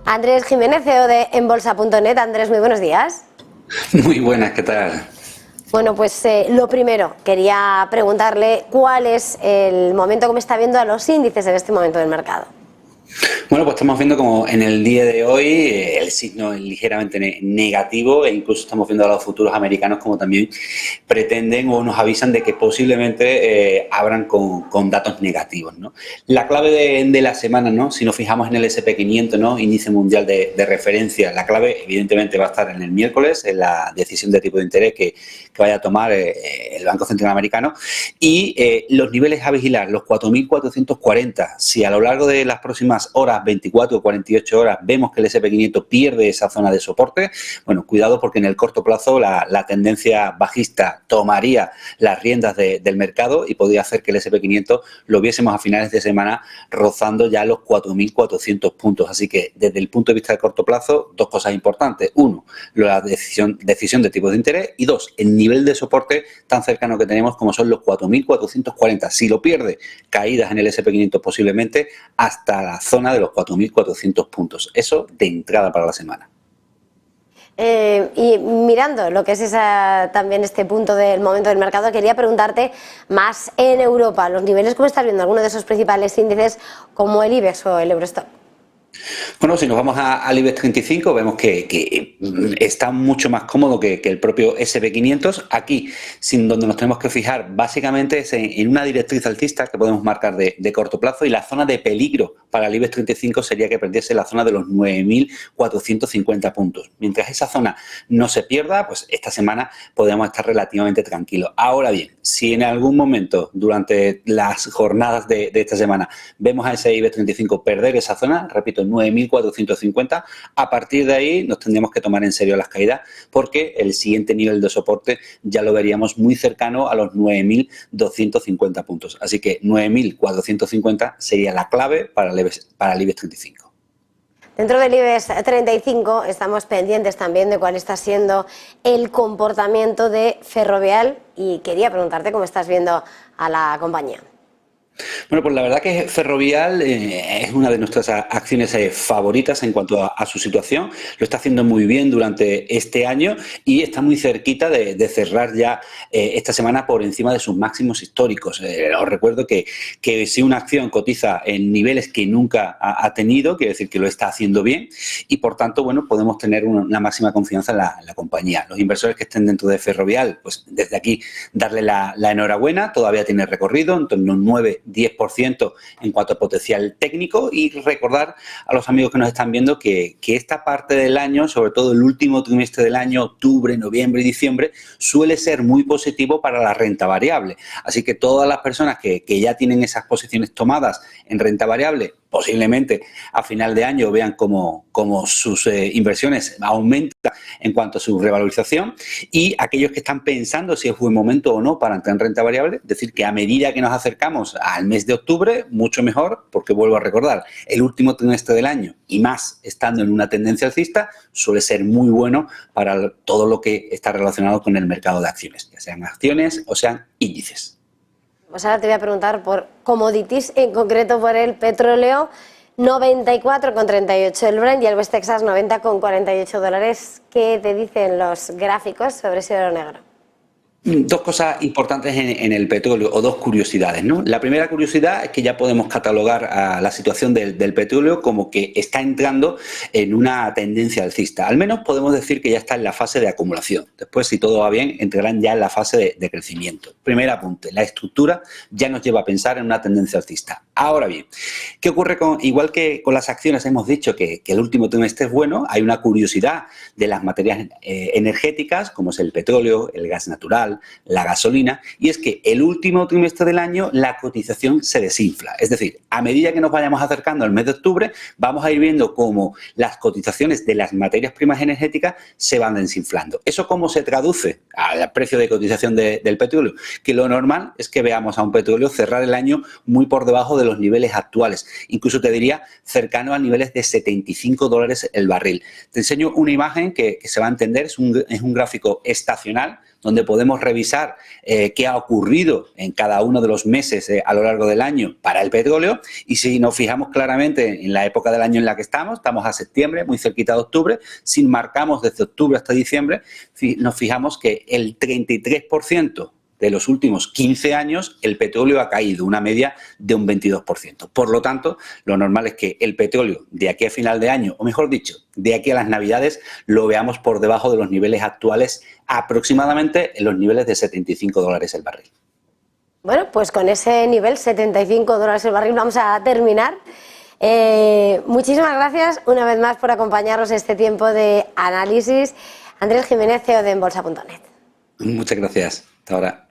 Andrés Jiménez, CEO de enbolsa.net. Andrés, muy buenos días. Muy buenas, ¿qué tal? Bueno, pues lo primero, quería preguntarle cuál es el momento, cómo está viendo a los índices en este momento del mercado. Bueno, pues estamos viendo como en el día de hoy el signo es ligeramente negativo, e incluso estamos viendo a los futuros americanos como también pretenden o nos avisan de que posiblemente abran con datos negativos, ¿no? La clave de la semana, ¿no? Si nos fijamos en el S&P 500, ¿no? Índice mundial de referencia, la clave evidentemente va a estar en el miércoles, en la decisión de tipo de interés que vaya a tomar el Banco Central Americano, y los niveles a vigilar, los 4.440. Si a lo largo de las próximas horas, 24 o 48 horas, vemos que el S&P 500 pierde esa zona de soporte, bueno, cuidado, porque en el corto plazo la tendencia bajista tomaría las riendas del mercado y podría hacer que el S&P 500 lo viésemos a finales de semana rozando ya los 4.400 puntos. Así que desde el punto de vista de corto plazo, dos cosas importantes. Uno, la decisión de tipos de interés, y dos, el nivel de soporte tan cercano que tenemos como son los 4.440. Si lo pierde, caídas en el S&P 500 posiblemente hasta la zona de los 4.400 puntos. Eso de entrada para la semana. Y mirando lo que es también este punto del momento del mercado, quería preguntarte más en Europa, los niveles, ¿cómo estás viendo alguno de esos principales índices como el IBEX o el Eurostoxx? Bueno, si nos vamos al IBEX 35, vemos que está mucho más cómodo que el propio S&P 500. Aquí, donde nos tenemos que fijar, básicamente es en una directriz alcista que podemos marcar de corto plazo, y la zona de peligro para el IBEX 35 sería que perdiese la zona de los 9.450 puntos. Mientras esa zona no se pierda, pues esta semana podemos estar relativamente tranquilos. Ahora bien, si en algún momento durante las jornadas de esta semana vemos a ese IBEX 35 perder esa zona, repito, 9.450, a partir de ahí nos tendríamos que tomar en serio las caídas, porque el siguiente nivel de soporte ya lo veríamos muy cercano a los 9.250 puntos. Así que 9.450 sería la clave para el IBEX 35. Dentro del IBEX 35 estamos pendientes también de cuál está siendo el comportamiento de Ferrovial, y quería preguntarte cómo estás viendo a la compañía. Bueno, pues la verdad que Ferrovial es una de nuestras acciones favoritas en cuanto a su situación. Lo está haciendo muy bien durante este año y está muy cerquita de cerrar ya esta semana por encima de sus máximos históricos. Os recuerdo que si una acción cotiza en niveles que nunca ha tenido, quiere decir que lo está haciendo bien, y por tanto, bueno, podemos tener una máxima confianza en la compañía. Los inversores que estén dentro de Ferrovial, pues desde aquí darle la enhorabuena. Todavía tiene recorrido, en torno a un 9-10% en cuanto a potencial técnico, y recordar a los amigos que nos están viendo que esta parte del año, sobre todo el último trimestre del año, octubre, noviembre y diciembre, suele ser muy positivo para la renta variable. Así que todas las personas que ya tienen esas posiciones tomadas en renta variable, posiblemente a final de año vean cómo sus inversiones aumentan en cuanto a su revalorización, y aquellos que están pensando si es buen momento o no para entrar en renta variable, decir que a medida que nos acercamos al mes de octubre, mucho mejor, porque vuelvo a recordar, el último trimestre del año, y más estando en una tendencia alcista, suele ser muy bueno para todo lo que está relacionado con el mercado de acciones, ya sean acciones o sean índices. Pues ahora te voy a preguntar por commodities, en concreto por el petróleo, 94,38 el Brent y el West Texas 90,48 dólares. ¿Qué te dicen los gráficos sobre ese oro negro? Dos cosas importantes en el petróleo, o dos curiosidades, ¿no? La primera curiosidad es que ya podemos catalogar a la situación del petróleo como que está entrando en una tendencia alcista. Al menos podemos decir que ya está en la fase de acumulación. Después, si todo va bien, entrarán ya en la fase de crecimiento. Primer apunte, la estructura ya nos lleva a pensar en una tendencia alcista. Ahora bien, ¿qué ocurre igual que con las acciones? Hemos dicho que el último trimestre es bueno. Hay una curiosidad de las materias energéticas, como es el petróleo, el gas natural, la gasolina, y es que el último trimestre del año la cotización se desinfla. Es decir, a medida que nos vayamos acercando al mes de octubre, vamos a ir viendo cómo las cotizaciones de las materias primas energéticas se van desinflando. ¿Eso cómo se traduce al precio de cotización del petróleo? Que lo normal es que veamos a un petróleo cerrar el año muy por debajo de los niveles actuales, incluso te diría cercano a niveles de 75 dólares el barril. Te enseño una imagen que se va a entender, es un gráfico estacional, donde podemos revisar qué ha ocurrido en cada uno de los meses a lo largo del año para el petróleo. Y si nos fijamos claramente en la época del año en la que estamos a septiembre, muy cerquita de octubre, si marcamos desde octubre hasta diciembre, nos fijamos que el 33% de los últimos 15 años el petróleo ha caído, una media de un 22%. Por lo tanto, lo normal es que el petróleo de aquí a final de año, o mejor dicho, de aquí a las Navidades, lo veamos por debajo de los niveles actuales, aproximadamente en los niveles de $75 el barril. Bueno, pues con ese nivel, $75 el barril, vamos a terminar. Muchísimas gracias una vez más por acompañarnos este tiempo de análisis. Andrés Jiménez, CEO de Enbolsa.net. Muchas gracias. Hasta ahora.